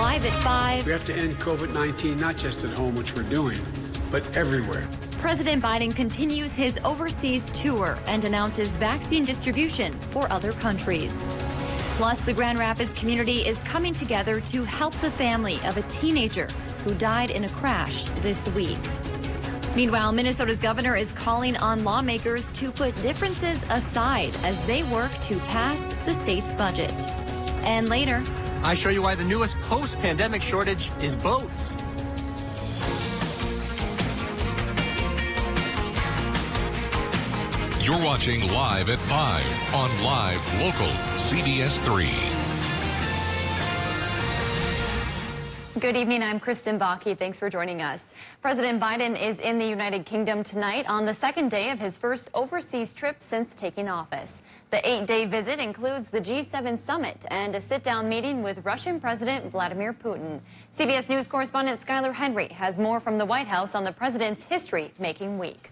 Live at 5. We have to end COVID-19, not just at home, which we're doing, but everywhere. President Biden continues his overseas tour and announces vaccine distribution for other countries. Plus, the Grand Rapids community is coming together to help the family of a teenager who died in a crash this week. Meanwhile, Minnesota's governor is calling on lawmakers to put differences aside as they work to pass the state's budget. And later, I show you why the newest post-pandemic shortage is boats. You're watching Live at 5 on Live Local CBS3. Good evening. I'm Kristen Bakke. Thanks for joining us. President Biden is in the United Kingdom tonight on the second day of his first overseas trip since taking office. The 8-day visit includes the G7 summit and a sit-down meeting with Russian President Vladimir Putin. CBS News correspondent Skylar Henry has more from the White House on the president's history-making week.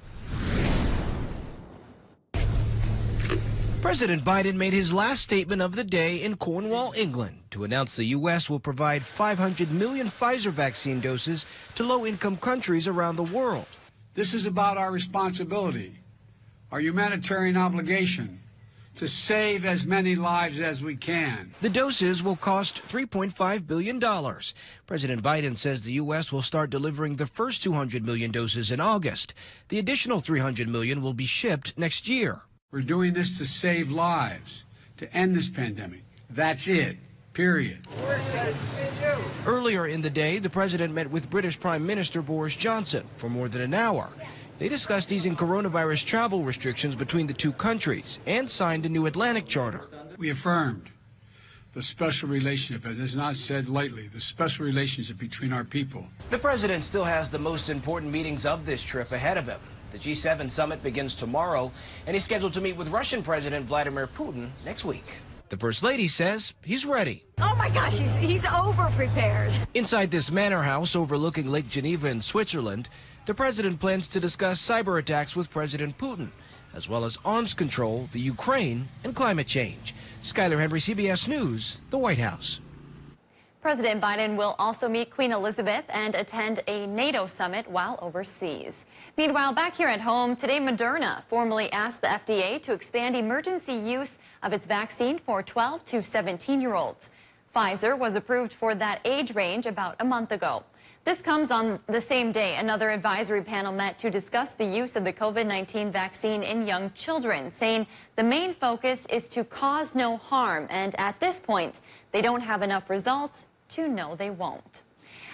President Biden made his last statement of the day in Cornwall, England, to announce the U.S. will provide 500 million Pfizer vaccine doses to low-income countries around the world. This is about our responsibility, our humanitarian obligation to save as many lives as we can. The doses will cost $3.5 billion. President Biden says the U.S. will start delivering the first 200 million doses in August. The additional 300 million will be shipped next year. We're doing this to save lives, to end this pandemic. That's it, period. We're excited to see you. Earlier in the day, the president met with British Prime Minister Boris Johnson for more than an hour. They discussed easing coronavirus travel restrictions between the two countries and signed a new Atlantic Charter. We affirmed the special relationship, as is not said lightly, the special relationship between our people. The president still has the most important meetings of this trip ahead of him. The G7 summit begins tomorrow, and he's scheduled to meet with Russian President Vladimir Putin next week. The First Lady says he's ready. Oh my gosh, he's over-prepared. Inside this manor house overlooking Lake Geneva in Switzerland, the president plans to discuss cyber attacks with President Putin, as well as arms control, the Ukraine, and climate change. Skylar Henry, CBS News, the White House. President Biden will also meet Queen Elizabeth and attend a NATO summit while overseas. Meanwhile, back here at home, today Moderna formally asked the FDA to expand emergency use of its vaccine for 12 to 17-year-olds. Pfizer was approved for that age range about a month ago. This comes on the same day another advisory panel met to discuss the use of the COVID-19 vaccine in young children, saying the main focus is to cause no harm, and at this point, they don't have enough results to know they won't.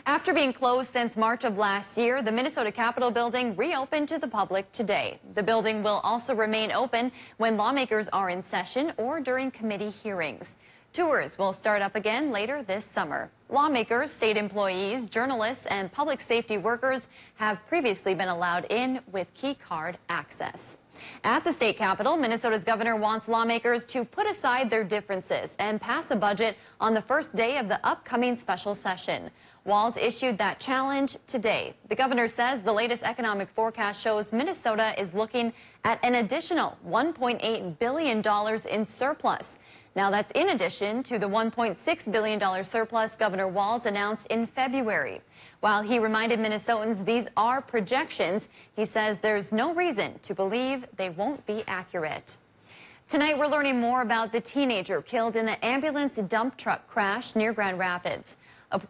After being closed since March of last year, the Minnesota Capitol building reopened to the public today. The building will also remain open when lawmakers are in session or during committee hearings. Tours will start up again later this summer. Lawmakers, state employees, journalists, and public safety workers have previously been allowed in with key card access. At the state capitol, Minnesota's governor wants lawmakers to put aside their differences and pass a budget on the first day of the upcoming special session. Walz issued that challenge today. The governor says the latest economic forecast shows Minnesota is looking at an additional $1.8 billion in surplus. Now, that's in addition to the $1.6 billion surplus Governor Walz announced in February. While he reminded Minnesotans these are projections, he says there's no reason to believe they won't be accurate. Tonight, we're learning more about the teenager killed in the ambulance dump truck crash near Grand Rapids.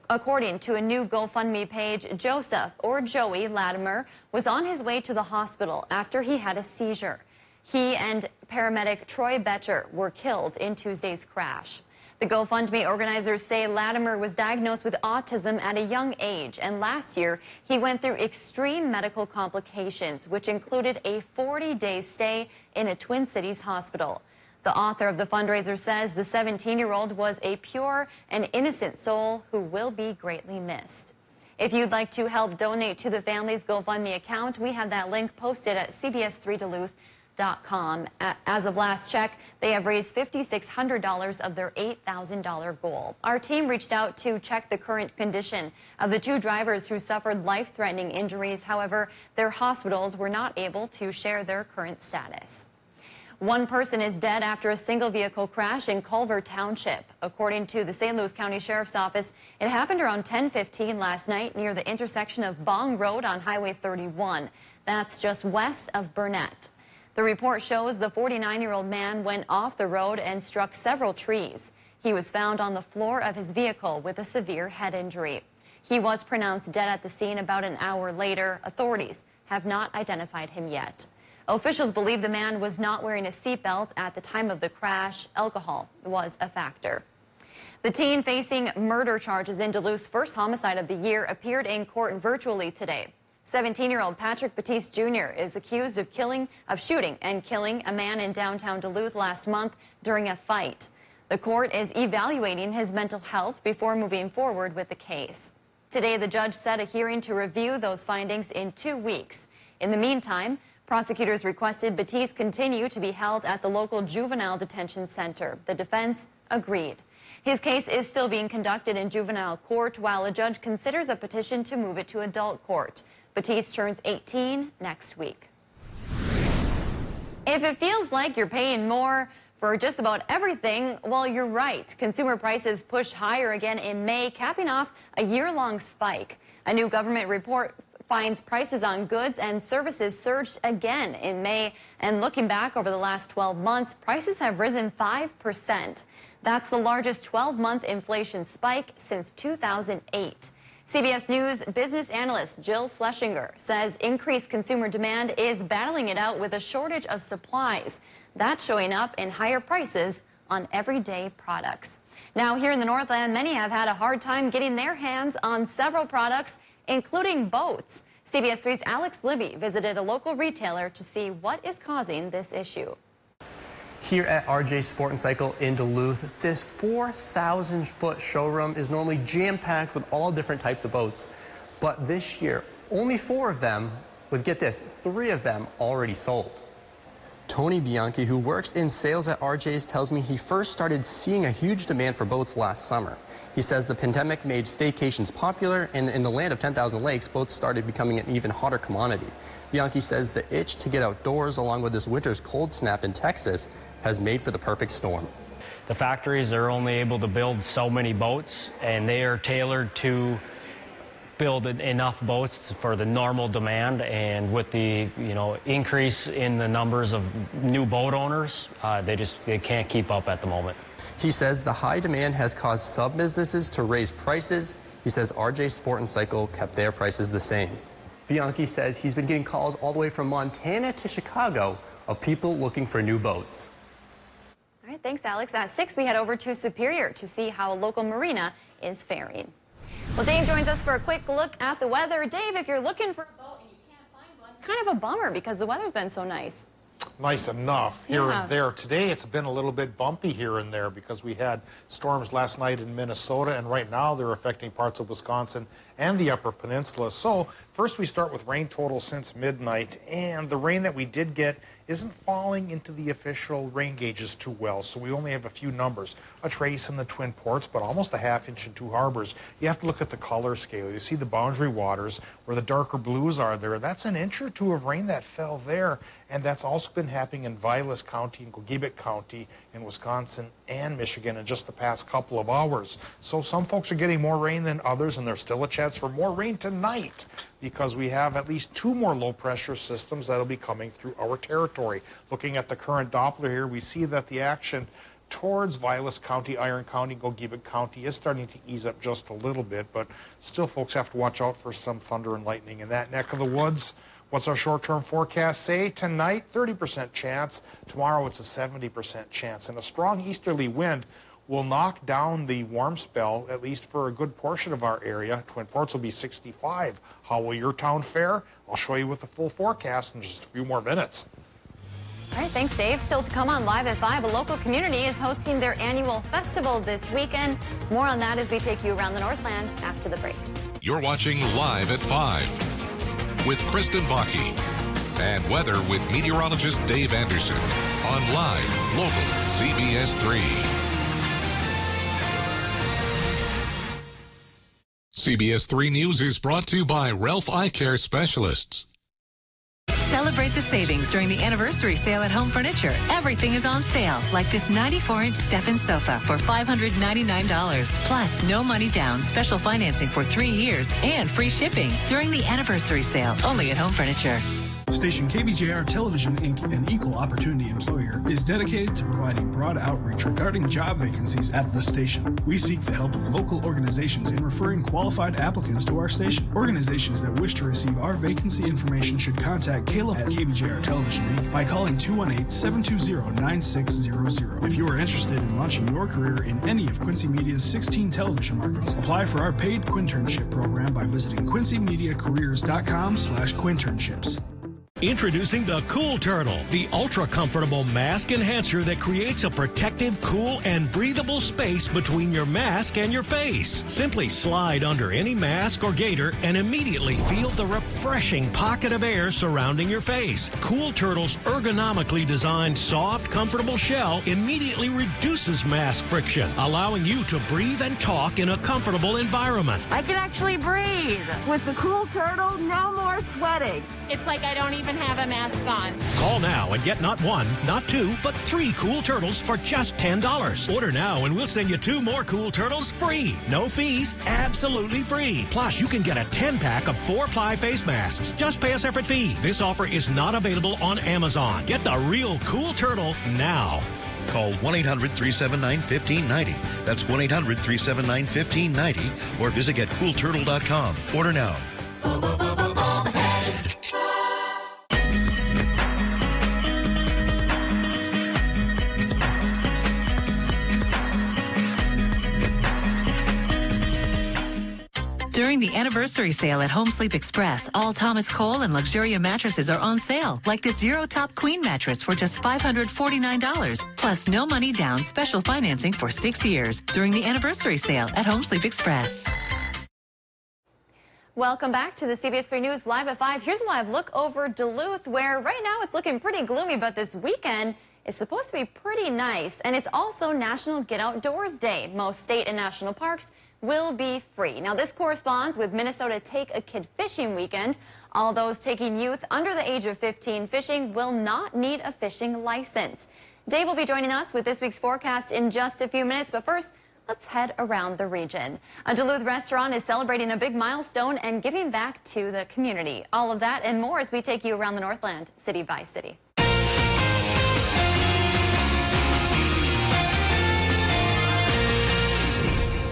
According to a new GoFundMe page, Joseph, or Joey Latimer, was on his way to the hospital after he had a seizure. He and paramedic Troy Betcher were killed in Tuesday's crash. The GoFundMe organizers say Latimer was diagnosed with autism at a young age, and last year he went through extreme medical complications, which included a 40-day stay in a Twin Cities hospital. The author of the fundraiser says the 17-year-old was a pure and innocent soul who will be greatly missed. If you'd like to help donate to the family's GoFundMe account, we have that link posted at CBS3Duluth.com. As of last check, they have raised $5,600 of their $8,000 goal. Our team reached out to check the current condition of the two drivers who suffered life-threatening injuries. However, their hospitals were not able to share their current status. One person is dead after a single vehicle crash in Culver Township. According to the St. Louis County Sheriff's Office, it happened around 10:15 last night near the intersection of Bong Road on Highway 31. That's just west of Burnett. The report shows the 49-year-old man went off the road and struck several trees. He was found on the floor of his vehicle with a severe head injury. He was pronounced dead at the scene about an hour later. Authorities have not identified him yet. Officials believe the man was not wearing a seatbelt at the time of the crash. Alcohol was a factor. The teen facing murder charges in Duluth's first homicide of the year appeared in court virtually today. 17-year-old Patrick Batiste Jr. is accused of shooting and killing a man in downtown Duluth last month during a fight. The court is evaluating his mental health before moving forward with the case. Today, the judge set a hearing to review those findings in 2 weeks. In the meantime, prosecutors requested Batiste continue to be held at the local juvenile detention center. The defense agreed. His case is still being conducted in juvenile court while a judge considers a petition to move it to adult court. Batiste turns 18 next week. If it feels like you're paying more for just about everything, well, you're right. Consumer prices pushed higher again in May, capping off a year-long spike. A new government report finds prices on goods and services surged again in May. And looking back over the last 12 months, prices have risen 5%. That's the largest 12-month inflation spike since 2008. CBS News business analyst Jill Schlesinger says increased consumer demand is battling it out with a shortage of supplies. That's showing up in higher prices on everyday products. Now, here in the Northland, many have had a hard time getting their hands on several products, including boats. CBS 3's Alex Libby visited a local retailer to see what is causing this issue. Here at RJ Sport and Cycle in Duluth, this 4,000-foot showroom is normally jam-packed with all different types of boats. But this year, only 4 of them, with get this, 3 of them already sold. Tony Bianchi, who works in sales at RJ's, tells me he first started seeing a huge demand for boats last summer. He says the pandemic made staycations popular, and in the land of 10,000 lakes, boats started becoming an even hotter commodity. Bianchi says the itch to get outdoors, along with this winter's cold snap in Texas, has made for the perfect storm. The factories are only able to build so many boats, and they are tailored to build enough boats for the normal demand. And with the increase in the numbers of new boat owners, they can't keep up at the moment. He says the high demand has caused some businesses to raise prices. He says RJ Sport and Cycle kept their prices the same. Bianchi says he's been getting calls all the way from Montana to Chicago of people looking for new boats. All right, thanks, Alex. At 6, we head over to Superior to see how a local marina is faring. Well, Dave joins us for a quick look at the weather. Dave, if you're looking for a boat and you can't find one, kind of a bummer because the weather's been so nice. Nice enough here and there. Today it's been a little bit bumpy here and there because we had storms last night in Minnesota, and right now they're affecting parts of Wisconsin and the Upper Peninsula. So first we start with rain total since midnight, and the rain that we did get isn't falling into the official rain gauges too well, so we only have a few numbers. A trace in the Twin Ports, but almost a half inch in Two Harbors. You have to look at the color scale. You see the boundary waters where the darker blues are there. That's an inch or 2 of rain that fell there, and that's also been happening in Vilas County and Gogebic County in Wisconsin and Michigan in just the past couple of hours. So some folks are getting more rain than others, and there's still a chance for more rain tonight because we have at least 2 more low-pressure systems that'll be coming through our territory. Looking at the current Doppler here, we see that the action towards Vilas County, Iron County, Gogebic County is starting to ease up just a little bit, but still folks have to watch out for some thunder and lightning in that neck of the woods. What's our short-term forecast say? Tonight, 30% chance. Tomorrow, it's a 70% chance. And a strong easterly wind will knock down the warm spell, at least for a good portion of our area. Twin Ports will be 65. How will your town fare? I'll show you with the full forecast in just a few more minutes. All right, thanks, Dave. Still to come on Live at 5, a local community is hosting their annual festival this weekend. More on that as we take you around the Northland after the break. You're watching Live at 5 with Kristen Vaki and weather with meteorologist Dave Anderson on Live Local CBS 3. CBS 3 News is brought to you by Ralph Eye Care Specialists. Celebrate the savings during the anniversary sale at Home Furniture. Everything is on sale, like this 94-inch Stephan sofa for $599. Plus, no money down, special financing for 3 years, and free shipping during the anniversary sale, only at Home Furniture. Station KBJR Television, Inc., an equal opportunity employer, is dedicated to providing broad outreach regarding job vacancies at the station. We seek the help of local organizations in referring qualified applicants to our station. Organizations that wish to receive our vacancy information should contact Caleb at KBJR Television, Inc. by calling 218-720-9600. If you are interested in launching your career in any of Quincy Media's 16 television markets, apply for our paid Quinternship program by visiting QuincyMediaCareers.com/Quinternships. Introducing the Cool Turtle, the ultra-comfortable mask enhancer that creates a protective, cool, and breathable space between your mask and your face. Simply slide under any mask or gaiter and immediately feel the refreshing pocket of air surrounding your face. Cool Turtle's ergonomically designed, soft, comfortable shell immediately reduces mask friction, allowing you to breathe and talk in a comfortable environment. I can actually breathe. With the Cool Turtle, no more sweating. It's like I don't even have a mask on. Call now and get not 1, not 2, but 3 Cool Turtles for just $10. Order now and we'll send you 2 more Cool Turtles free. No fees, absolutely free. Plus, you can get a 10-pack of 4-ply face masks. Just pay a separate fee. This offer is not available on Amazon. Get the real Cool Turtle now. Call 1-800-379-1590. That's 1-800-379-1590 or visit getcoolturtle.com. Order now. During the anniversary sale at Home Sleep Express, all Thomas Cole and Luxuria mattresses are on sale, like this Zero Top Queen mattress for just $549. Plus, no money down, special financing for 6 years during the anniversary sale at Home Sleep Express. Welcome back to the CBS3 News Live at 5. Here's a live look over Duluth, where right now it's looking pretty gloomy, but this weekend is supposed to be pretty nice. And it's also National Get Outdoors Day. Most state and national parks will be free. Now, this corresponds with Minnesota Take a Kid Fishing Weekend. All those taking youth under the age of 15 fishing will not need a fishing license. Dave will be joining us with this week's forecast in just a few minutes, but first, let's head around the region. A Duluth restaurant is celebrating a big milestone and giving back to the community. All of that and more as we take you around the Northland, city by city.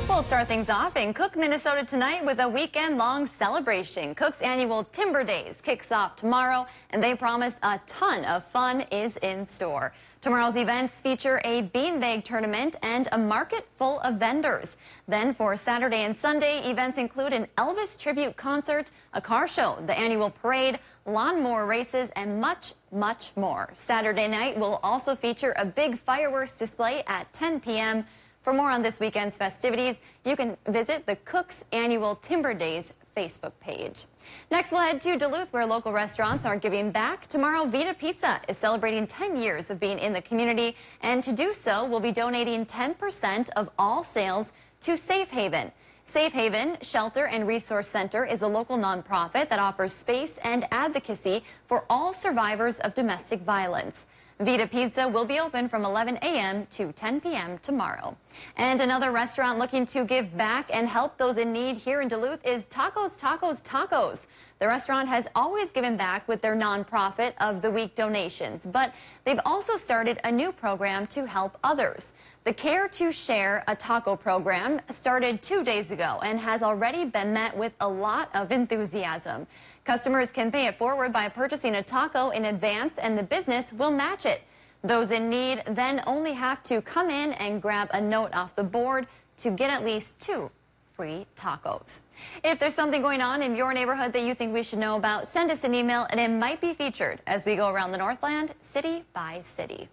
We'll start things off in Cook, Minnesota tonight with a weekend-long celebration. Cook's annual Timber Days kicks off tomorrow, and they promise a ton of fun is in store. Tomorrow's events feature a beanbag tournament and a market full of vendors. Then for Saturday and Sunday, events include an Elvis tribute concert, a car show, the annual parade, lawnmower races, and much, much more. Saturday night will also feature a big fireworks display at 10 p.m. For more on this weekend's festivities, you can visit the Cook's Annual Timber Days Facebook page. Next, we'll head to Duluth, where local restaurants are giving back. Tomorrow, Vita Pizza is celebrating 10 years of being in the community, and to do so, we'll be donating 10% of all sales to Safe Haven. Safe Haven Shelter and Resource Center is a local nonprofit that offers space and advocacy for all survivors of domestic violence. Vita Pizza will be open from 11 a.m. to 10 p.m. tomorrow. And another restaurant looking to give back and help those in need here in Duluth is Tacos, Tacos, Tacos. The restaurant has always given back with their nonprofit of the week donations, but they've also started a new program to help others. The Care to Share a Taco program started 2 days ago and has already been met with a lot of enthusiasm. Customers can pay it forward by purchasing a taco in advance, and the business will match it. Those in need then only have to come in and grab a note off the board to get at least 2 free tacos. If there's something going on in your neighborhood that you think we should know about, send us an email and it might be featured as we go around the Northland, city by city.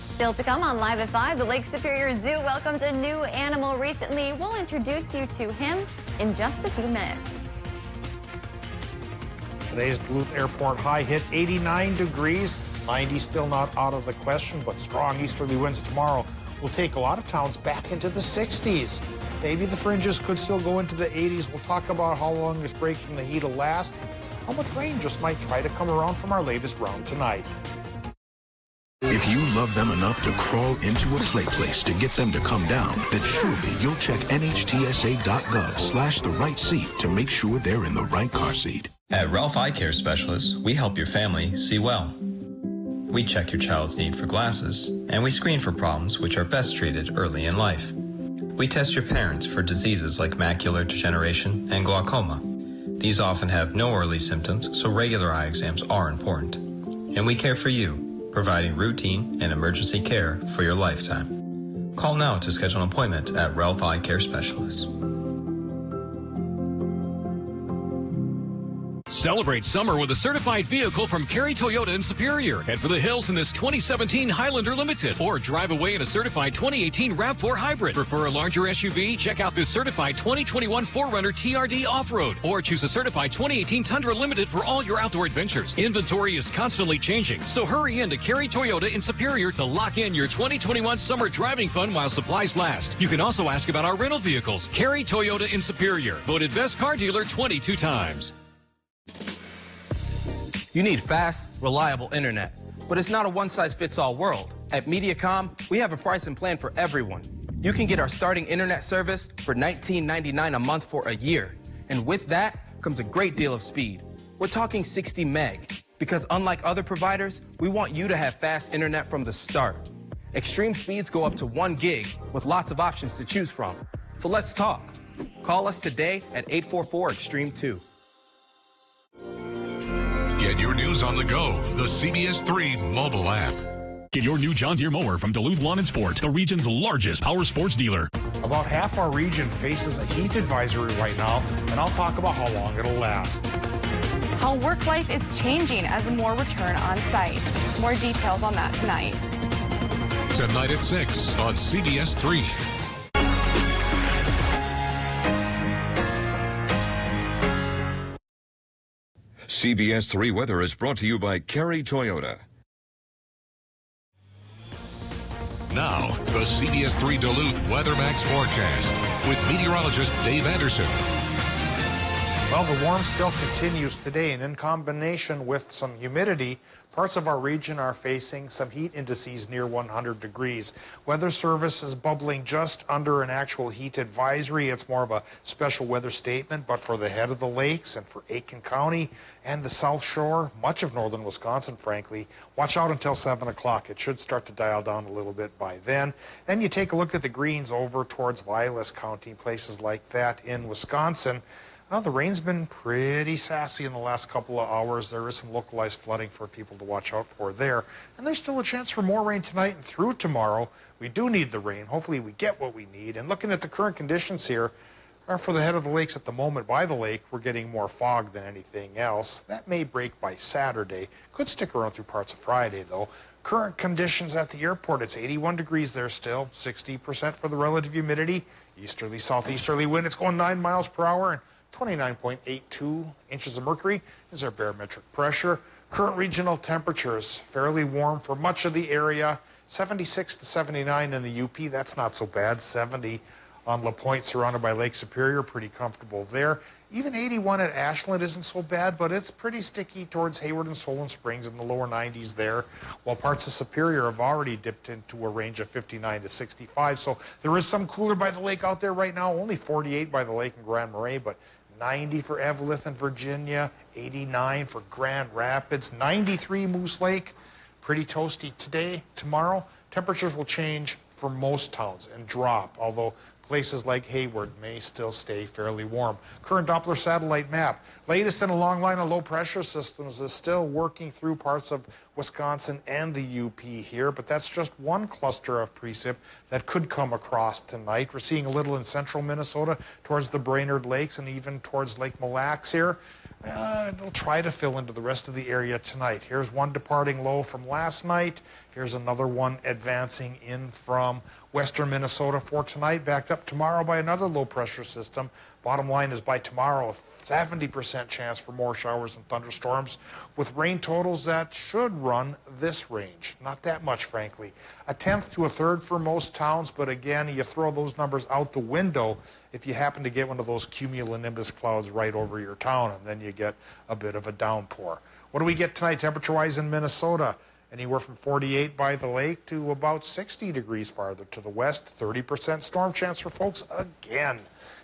Still to come on Live at 5, the Lake Superior Zoo welcomed a new animal recently. We'll introduce you to him in just a few minutes. Today's Duluth Airport high hit 89 degrees. 90 still not out of the question, but strong easterly winds tomorrow will take a lot of towns back into the 60s. Maybe the fringes could still go into the 80s. We'll talk about how long this break from the heat will last. how much rain just might try to come around from our latest round tonight. If you love them enough to crawl into a play place to get them to come down, then surely you'll check NHTSA.gov/the right seat to make sure they're in the right car seat. At Ralph Eye Care Specialists, we help your family see well. We check your child's need for glasses, and we screen for problems which are best treated early in life. We test your parents for diseases like macular degeneration and glaucoma. These often have no early symptoms, so regular eye exams are important. And we care for you, providing routine and emergency care for your lifetime. Call now to schedule an appointment at Ralph Eye Care Specialists. Celebrate summer with a certified vehicle from Cary Toyota in Superior. Head for the hills in this 2017 Highlander Limited or drive away in a certified 2018 RAV4 Hybrid. Prefer a larger SUV? Check out this certified 2021 4Runner TRD Off-Road or choose a certified 2018 Tundra Limited for all your outdoor adventures. Inventory is constantly changing, so hurry in to Cary Toyota in Superior to lock in your 2021 summer driving fun while supplies last. You can also ask about our rental vehicles. Cary Toyota in Superior, voted best car dealer 22 times. You need fast, reliable internet, but it's not a one-size-fits-all world. At Mediacom, we have a pricing plan for everyone. You can get our starting internet service for $19.99 a month for a year. And with that comes a great deal of speed. We're talking 60 meg, because unlike other providers, we want you to have fast internet from the start. Extreme speeds go up to 1 gig with lots of options to choose from. So let's talk. Call us today at 844-EXTREME2. Get your news on the go. The CBS3 mobile app. Get your new John Deere mower from Duluth Lawn and Sport, the region's largest power sports dealer. About half our region faces a heat advisory right now, and I'll talk about how long it'll last. How work life is changing as more return on site. More details on that tonight. Tonight at 6 on CBS3. CBS3 weather is brought to you by Cary Toyota. Now, the CBS3 Duluth WeatherMax forecast with meteorologist Dave Anderson. Well, the warm spell continues today, and in combination with some humidity, parts of our region are facing some heat indices near 100 degrees. Weather Service is bubbling just under an actual heat advisory. It's more of a special weather statement, but for the head of the lakes and for Aiken County and the South Shore, much of northern Wisconsin, frankly, watch out until 7 o'clock. It should start to dial down a little bit by then. Then you take a look at the greens over towards Vilas County, places like that in Wisconsin. Well, the rain's been pretty sassy in the last couple of hours. There is some localized flooding for people to watch out for there. And there's still a chance for more rain tonight and through tomorrow. We do need the rain. Hopefully we get what we need. And looking at the current conditions here, for the head of the lakes at the moment by the lake, we're getting more fog than anything else. That may break by Saturday. Could stick around through parts of Friday, though. Current conditions at the airport, it's 81 degrees there still, 60% for the relative humidity. Easterly, southeasterly wind, it's going 9 miles per hour. And 29.82 inches of mercury is our barometric pressure. Current regional temperatures, fairly warm for much of the area. 76 to 79 in the UP, that's not so bad. 70 on La Pointe, surrounded by Lake Superior, pretty comfortable there. Even 81 at Ashland isn't so bad, but it's pretty sticky towards Hayward and Solon Springs in the lower 90s there, while parts of Superior have already dipped into a range of 59 to 65. So there is some cooler by the lake out there right now, only 48 by the lake in Grand Marais, but 90 for Evelyn and Virginia, 89 for Grand Rapids, 93 Moose Lake. Pretty toasty today. Tomorrow, temperatures will change for most towns and drop, although places like Hayward may still stay fairly warm. Current Doppler satellite map. Latest in a long line of low pressure systems is still working through parts of Wisconsin and the UP here, but that's just one cluster of precip that could come across tonight. We're seeing a little in central Minnesota towards the Brainerd Lakes and even towards Lake Mille Lacs here. They'll try to fill into the rest of the area tonight. Here's one departing low from last night. Here's another one advancing in from western Minnesota for tonight, backed up tomorrow by another low pressure system. Bottom line is by tomorrow, 70% chance for more showers and thunderstorms with rain totals that should run this range. Not that much, frankly. 1/10 to 1/3 for most towns, but again, you throw those numbers out the window if you happen to get one of those cumulonimbus clouds right over your town, and then you get a bit of a downpour. What do we get tonight temperature-wise in Minnesota? Anywhere from 48 by the lake to about 60 degrees farther to the west. 30% storm chance for folks again.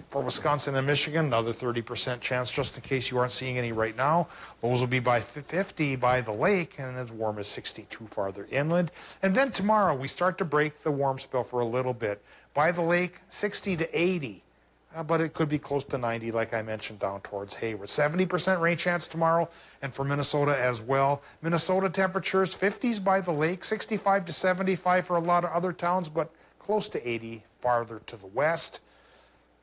For Wisconsin and Michigan, another 30% chance just in case you aren't seeing any right now. Lows will be by 50 by the lake and as warm as 62 farther inland. And then tomorrow we start to break the warm spell for a little bit. By the lake, 60 to 80. But it could be close to 90, like I mentioned, down towards Hayward. 70% rain chance tomorrow, and for Minnesota as well. Minnesota temperatures, 50s by the lake, 65 to 75 for a lot of other towns, but close to 80 farther to the west.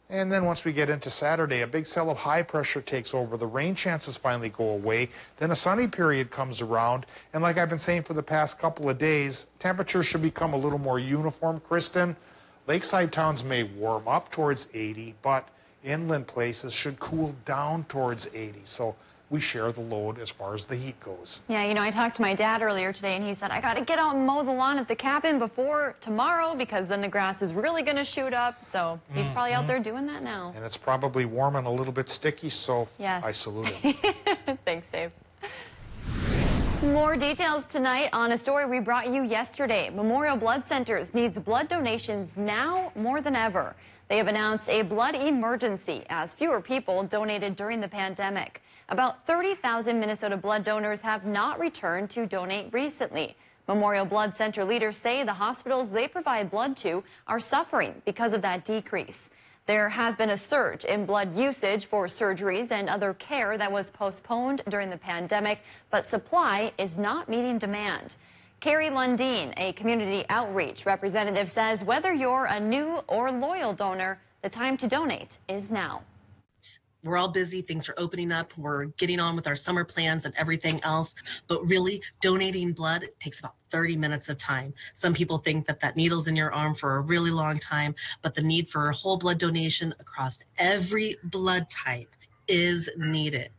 And then once we get into Saturday, a big cell of high pressure takes over. The rain chances finally go away. Then a sunny period comes around. And like I've been saying for the past couple of days, temperatures should become a little more uniform, Kristen. Lakeside towns may warm up towards 80, but inland places should cool down towards 80. So we share the load as far as the heat goes. Yeah, you know, I talked to my dad earlier today, and he said, I got to get out and mow the lawn at the cabin before tomorrow because then the grass is really going to shoot up. So he's probably out there doing that now. And it's probably warm and a little bit sticky, so yes. I salute him. Thanks, Dave. More details tonight on a story we brought you yesterday. Memorial Blood Centers needs blood donations now more than ever. They have announced a blood emergency as fewer people donated during the pandemic. About 30,000 Minnesota blood donors have not returned to donate recently. Memorial Blood Center leaders say the hospitals they provide blood to are suffering because of that decrease. There has been a surge in blood usage for surgeries and other care that was postponed during the pandemic, but supply is not meeting demand. Carrie Lundeen, a community outreach representative, says whether you're a new or loyal donor, the time to donate is now. We're all busy, things are opening up, we're getting on with our summer plans and everything else, but really donating blood takes about 30 minutes of time. Some people think that that needle's in your arm for a really long time, but the need for whole blood donation across every blood type is needed.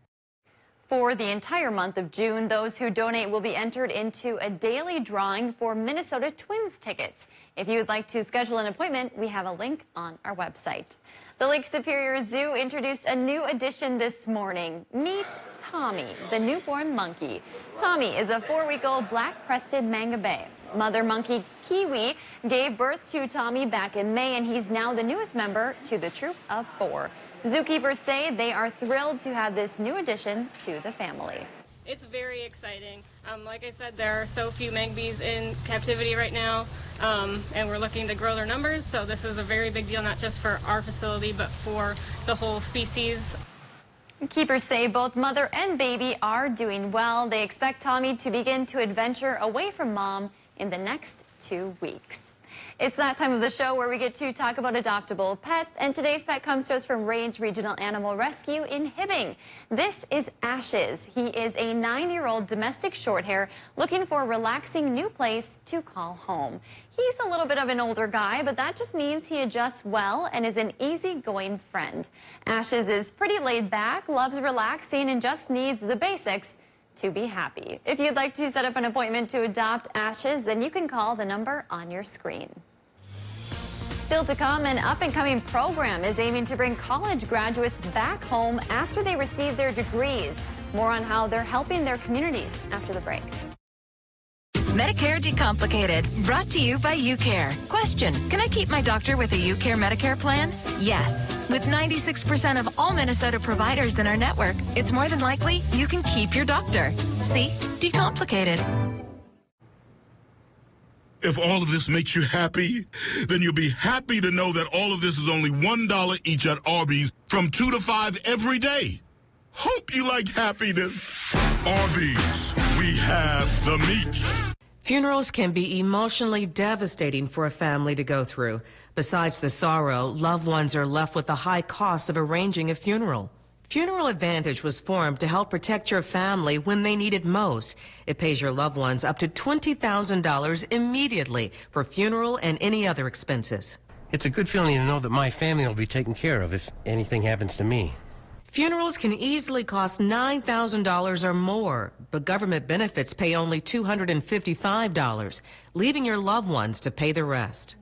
For the entire month of June, those who donate will be entered into a daily drawing for Minnesota Twins tickets. If you would like to schedule an appointment, we have a link on our website. The Lake Superior Zoo introduced a new addition this morning. Meet Tommy, the newborn monkey. Tommy is a 4-week-old black-crested mangabey. Mother monkey Kiwi gave birth to Tommy back in May, and he's now the newest member to the troop of 4. Zookeepers say they are thrilled to have this new addition to the family. It's very exciting. Like I said, there are so few mangabeys in captivity right now, and we're looking to grow their numbers, so this is a very big deal, not just for our facility, but for the whole species. Keepers say both mother and baby are doing well. They expect Tommy to begin to adventure away from mom in the next 2 weeks. It's that time of the show where we get to talk about adoptable pets, and today's pet comes to us from Range Regional Animal Rescue in Hibbing. This is Ashes. He is a 9-year-old domestic shorthair looking for a relaxing new place to call home. He's a little bit of an older guy, but that just means he adjusts well and is an easygoing friend. Ashes is pretty laid back, loves relaxing, and just needs the basics to be happy. If you'd like to set up an appointment to adopt Ashes, then you can call the number on your screen. Still to come, an up-and-coming program is aiming to bring college graduates back home after they receive their degrees. More on how they're helping their communities after the break. Medicare Decomplicated, brought to you by UCare. Question, can I keep my doctor with a UCare Medicare plan? Yes. With 96% of all Minnesota providers in our network, it's more than likely you can keep your doctor. See? Decomplicated. If all of this makes you happy, then you'll be happy to know that all of this is only $1 each at Arby's from 2 to 5 every day. Hope you like happiness. Arby's, we have the meat. Funerals can be emotionally devastating for a family to go through. Besides the sorrow, loved ones are left with the high cost of arranging a funeral. Funeral Advantage was formed to help protect your family when they need it most. It pays your loved ones up to $20,000 immediately for funeral and any other expenses. It's a good feeling to know that my family will be taken care of if anything happens to me. Funerals can easily cost $9,000 or more, but government benefits pay only $255, leaving your loved ones to pay the rest.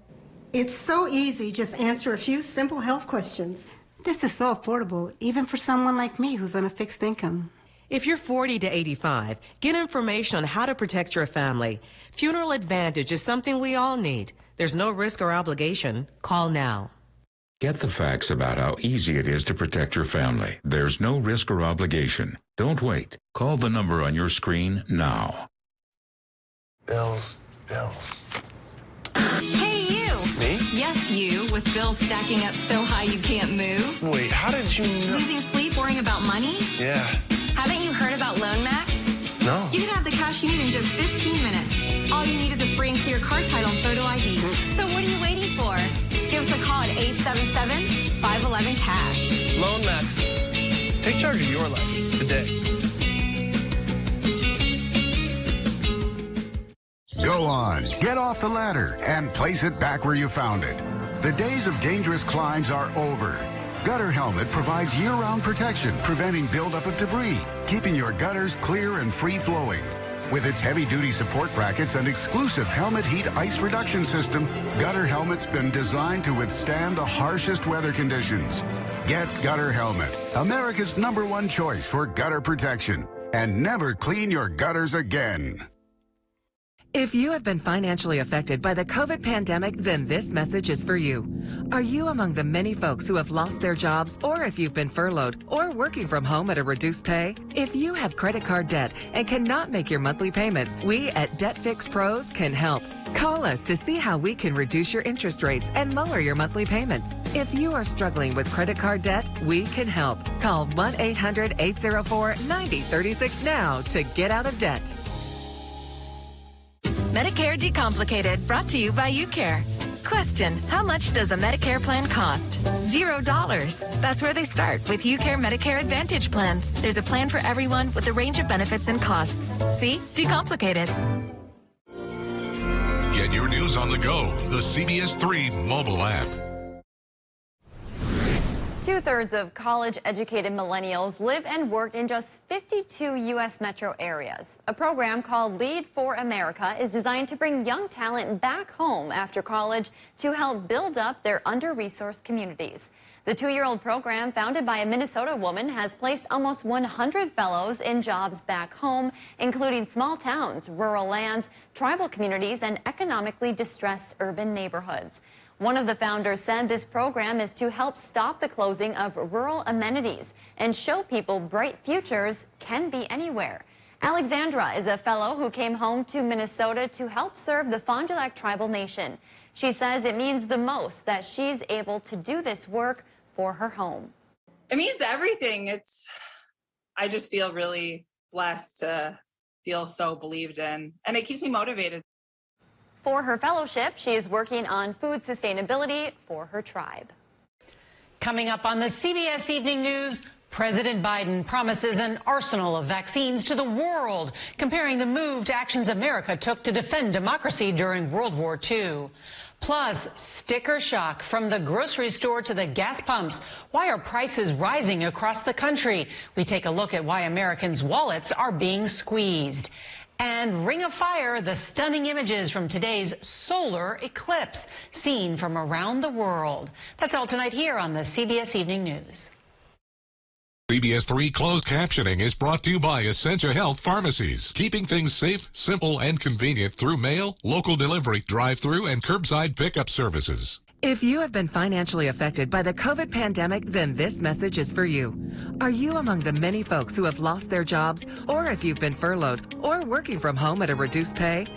It's so easy. Just answer a few simple health questions. This is so affordable, even for someone like me who's on a fixed income. If you're 40 to 85, get information on how to protect your family. Funeral Advantage is something we all need. There's no risk or obligation. Call now. Get the facts about how easy it is to protect your family. There's no risk or obligation. Don't wait. Call the number on your screen now. Bills. Hey, you. Me? Yes, you, with bills stacking up so high you can't move. Wait, how did you know? Losing sleep worrying about money? Yeah. Haven't you heard about Loan Max? No. You can have the cash you need in just 15 minutes. All you need is a free and clear car title and photo ID. So what are you waiting for? Give us a call at 877-511-CASH. Loan Max. Take charge of your life today. Go on, get off the ladder and place it back where you found it. The days of dangerous climbs are over. Gutter Helmet provides year-round protection, preventing buildup of debris, keeping your gutters clear and free-flowing. With its heavy-duty support brackets and exclusive helmet heat ice reduction system, Gutter Helmet's been designed to withstand the harshest weather conditions. Get Gutter Helmet, America's #1 choice for gutter protection, and never clean your gutters again. If you have been financially affected by the COVID pandemic, then this message is for you. Are you among the many folks who have lost their jobs, or if you've been furloughed or working from home at a reduced pay? If you have credit card debt and cannot make your monthly payments, we at Debt Fix Pros can help. Call us to see how we can reduce your interest rates and lower your monthly payments. If you are struggling with credit card debt, we can help. Call 1-800-804-9036 now to get out of debt. Medicare Decomplicated, brought to you by UCare. Question, how much does a Medicare plan cost? $0. That's where they start with UCare Medicare Advantage plans. There's a plan for everyone with a range of benefits and costs. See? Decomplicated. Get your news on the go. The CBS3 mobile app. 2/3 of college-educated millennials live and work in just 52 U.S. metro areas. A program called Lead for America is designed to bring young talent back home after college to help build up their under-resourced communities. The 2-year-old program, founded by a Minnesota woman, has placed almost 100 fellows in jobs back home, including small towns, rural lands, tribal communities, and economically distressed urban neighborhoods. One of the founders said this program is to help stop the closing of rural amenities and show people bright futures can be anywhere. Alexandra is a fellow who came home to Minnesota to help serve the Fond du Lac tribal nation. She says it means the most that she's able to do this work for her home. It means everything. I just feel really blessed to feel so believed in, and it keeps me motivated. For her fellowship, she is working on food sustainability for her tribe. Coming up on the CBS Evening News, President Biden promises an arsenal of vaccines to the world, comparing the move to actions America took to defend democracy during World War II. Plus, sticker shock from the grocery store to the gas pumps. Why are prices rising across the country? We take a look at why Americans' wallets are being squeezed. And Ring of Fire, the stunning images from today's solar eclipse, seen from around the world. That's all tonight here on the CBS Evening News. CBS3 closed captioning is brought to you by Essentia Health Pharmacies, keeping things safe, simple, and convenient through mail, local delivery, drive-through, and curbside pickup services. If you have been financially affected by the COVID pandemic, then this message is for you. Are you among the many folks who have lost their jobs, or if you've been furloughed or working from home at a reduced pay?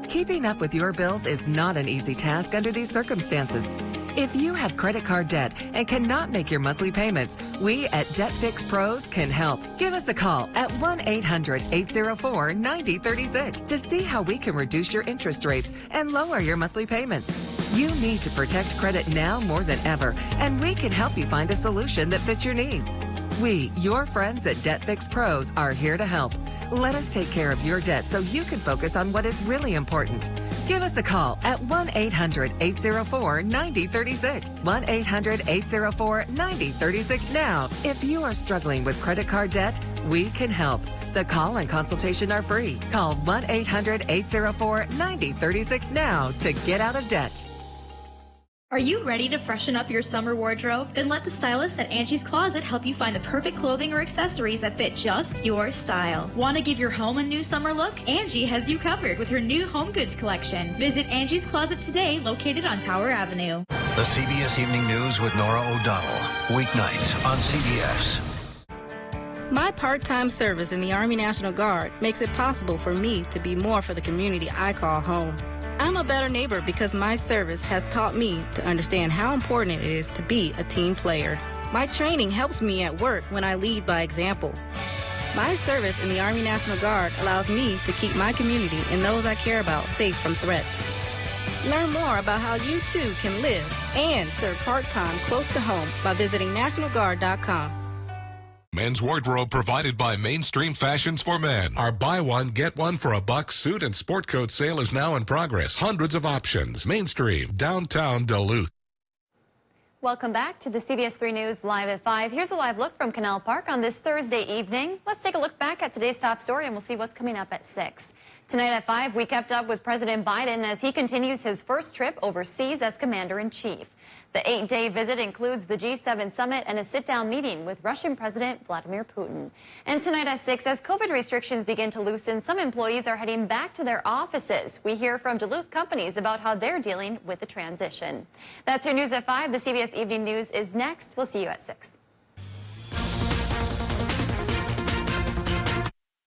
Keeping up with your bills is not an easy task under these circumstances. If you have credit card debt and cannot make your monthly payments, we at Debt Fix Pros can help. Give us a call at 1-800-804-9036 to see how we can reduce your interest rates and lower your monthly payments. You need to protect credit now more than ever, and we can help you find a solution that fits your needs. We, your friends at Debt Fix Pros, are here to help. Let us take care of your debt so you can focus on what is really important. Give us a call at 1-800-804-9036. 1-800-804-9036 now. If you are struggling with credit card debt, we can help. The call and consultation are free. Call 1-800-804-9036 now to get out of debt. Are you ready to freshen up your summer wardrobe? Then let the stylists at Angie's Closet help you find the perfect clothing or accessories that fit just your style. Want to give your home a new summer look? Angie has you covered with her new home goods collection. Visit Angie's Closet today, located on Tower Avenue. The CBS Evening News with Nora O'Donnell. Weeknights on CBS. My part-time service in the Army National Guard makes it possible for me to be more for the community I call home. I'm a better neighbor because my service has taught me to understand how important it is to be a team player. My training helps me at work when I lead by example. My service in the Army National Guard allows me to keep my community and those I care about safe from threats. Learn more about how you too can live and serve part-time close to home by visiting NationalGuard.com. Men's wardrobe provided by Mainstream Fashions for Men. Our buy one, get one for $1 suit and sport coat sale is now in progress. Hundreds of options. Mainstream, downtown Duluth. Welcome back to the CBS 3 News Live at 5. Here's a live look from Canal Park on this Thursday evening. Let's take a look back at today's top story and we'll see what's coming up at 6. Tonight at 5, we kept up with President Biden as he continues his first trip overseas as Commander-in-Chief. The 8-day visit includes the G7 summit and a sit-down meeting with Russian President Vladimir Putin. And tonight at 6, as COVID restrictions begin to loosen, some employees are heading back to their offices. We hear from Duluth companies about how they're dealing with the transition. That's your news at 5. The CBS Evening News is next. We'll see you at 6.